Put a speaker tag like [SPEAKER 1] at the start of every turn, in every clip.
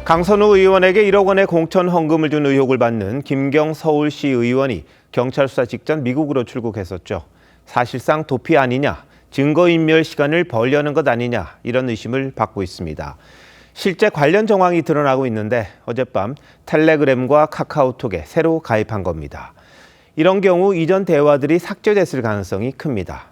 [SPEAKER 1] 강선우 의원에게 1억 원의 공천 헌금을 준 의혹을 받는 김경 서울시 의원이 경찰 수사 직전 미국으로 출국했었죠. 사실상 도피 아니냐, 증거인멸 시간을 벌려는 것 아니냐 이런 의심을 받고 있습니다. 실제 관련 정황이 드러나고 있는데 어젯밤 텔레그램과 카카오톡에 새로 가입한 겁니다. 이런 경우 이전 대화들이 삭제됐을 가능성이 큽니다.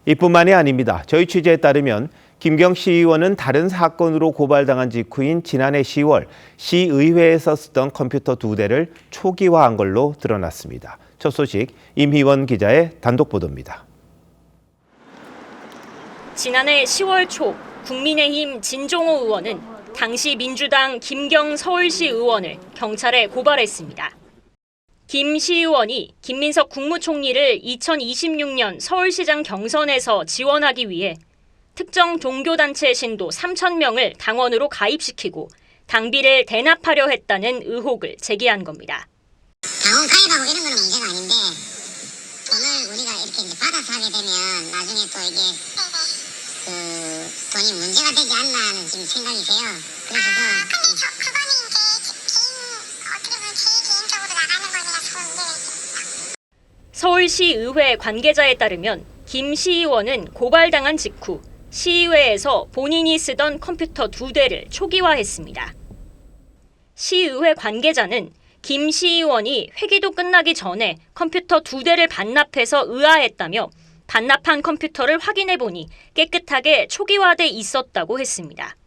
[SPEAKER 1] 이뿐만이 아닙니다. 저희 취재에 따르면 김경 시의원은 다른 사건으로 고발당한 직후인 지난해 10월 시의회에서 쓰던 컴퓨터 2대를 초기화한 걸로 드러났습니다. 첫 소식 임희원 기자의 단독 보도입니다.
[SPEAKER 2] 지난해 10월 초 국민의힘 진종호 의원은 당시 민주당 김경 서울시 의원을 경찰에 고발했습니다. 김 시의원이 김민석 국무총리를 2026년 서울시장 경선에서 지원하기 위해 특정 종교단체 신도 3,000명을 당원으로 가입시키고 당비를 대납하려 했다는 의혹을 제기한 겁니다.
[SPEAKER 3] 당원 가입하고 이런 거는 문제가 아닌데 돈을 우리가 이렇게 이제 받아서 하게 되면 나중에 또 이게 돈이 문제가 되지 않나 하는 지금 생각이세요. 그래서 근데 그거는 이제 어떻게 보면 제 개인적으로 나가는 거니라서 문제가 있습니다.
[SPEAKER 2] 서울시의회 관계자에 따르면 김 시의원은 고발당한 직후 시의회에서 본인이 쓰던 컴퓨터 2대를 초기화했습니다. 시의회 관계자는 김 시의원이 회기도 끝나기 전에 컴퓨터 2대를 반납해서 의아했다며 반납한 컴퓨터를 확인해보니 깨끗하게 초기화돼 있었다고 했습니다.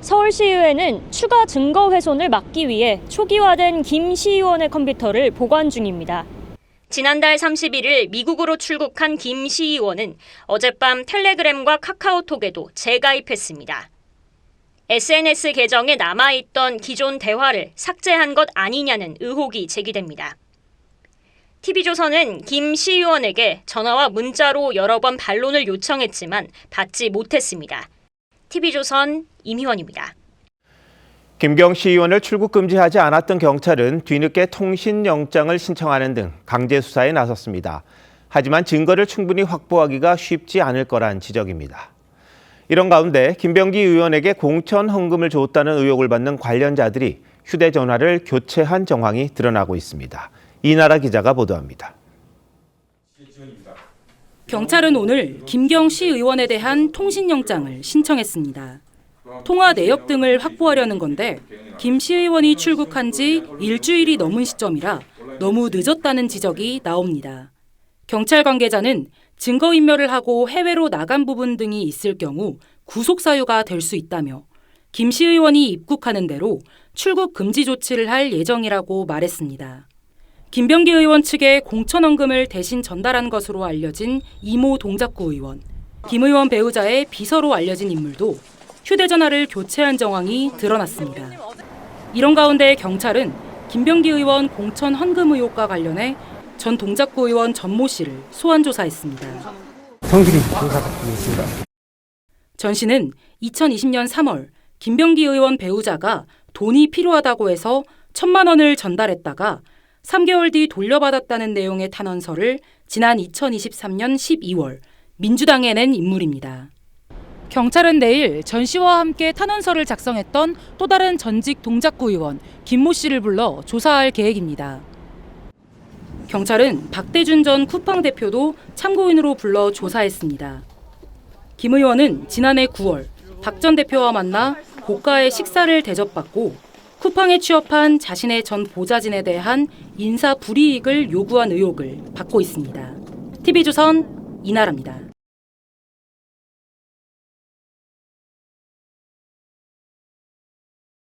[SPEAKER 2] 서울시의회는 추가 증거 훼손을 막기 위해 초기화된 김 시의원의 컴퓨터를 보관 중입니다. 지난달 31일 미국으로 출국한 김 시의원은 어젯밤 텔레그램과 카카오톡에도 재가입했습니다. SNS 계정에 남아있던 기존 대화를 삭제한 것 아니냐는 의혹이 제기됩니다. TV조선은 김 시의원에게 전화와 문자로 여러 번 반론을 요청했지만 받지 못했습니다. TV조선 임희원입니다.
[SPEAKER 1] 김경 시의원을 출국 금지하지 않았던 경찰은 뒤늦게 통신영장을 신청하는 등 강제 수사에 나섰습니다. 하지만 증거를 충분히 확보하기가 쉽지 않을 거란 지적입니다. 이런 가운데 김병기 의원에게 공천 헌금을 줬다는 의혹을 받는 관련자들이 휴대전화를 교체한 정황이 드러나고 있습니다. 이나라 기자가 보도합니다.
[SPEAKER 4] 경찰은 오늘 김경 시의원에 대한 통신영장을 신청했습니다. 통화 내역 등을 확보하려는 건데 김 시의원이 출국한 지 일주일이 넘은 시점이라 너무 늦었다는 지적이 나옵니다. 경찰 관계자는 증거인멸을 하고 해외로 나간 부분 등이 있을 경우 구속 사유가 될 수 있다며 김 시의원이 입국하는 대로 출국 금지 조치를 할 예정이라고 말했습니다. 김병기 의원 측에 공천 헌금을 대신 전달한 것으로 알려진 이모 동작구 의원, 김 의원 배우자의 비서로 알려진 인물도 휴대전화를 교체한 정황이 드러났습니다. 이런 가운데 경찰은 김병기 의원 공천 헌금 의혹과 관련해 전 동작구 의원 전모 씨를 소환 조사했습니다.
[SPEAKER 5] 성실히 조사받고 있습니다.
[SPEAKER 4] 전 씨는 2020년 3월 김병기 의원 배우자가 돈이 필요하다고 해서 1,000만 원을 전달했다가 3개월 뒤 돌려받았다는 내용의 탄원서를 지난 2023년 12월 민주당에 낸 인물입니다. 경찰은 내일 전 씨와 함께 탄원서를 작성했던 또 다른 전직 동작구 의원 김모 씨를 불러 조사할 계획입니다. 경찰은 박대준 전 쿠팡 대표도 참고인으로 불러 조사했습니다. 김 의원은 지난해 9월 박 전 대표와 만나 고가의 식사를 대접받고 쿠팡에 취업한 자신의 전 보좌진에 대한 인사 불이익을 요구한 의혹을 받고 있습니다. TV조선 이나라입니다.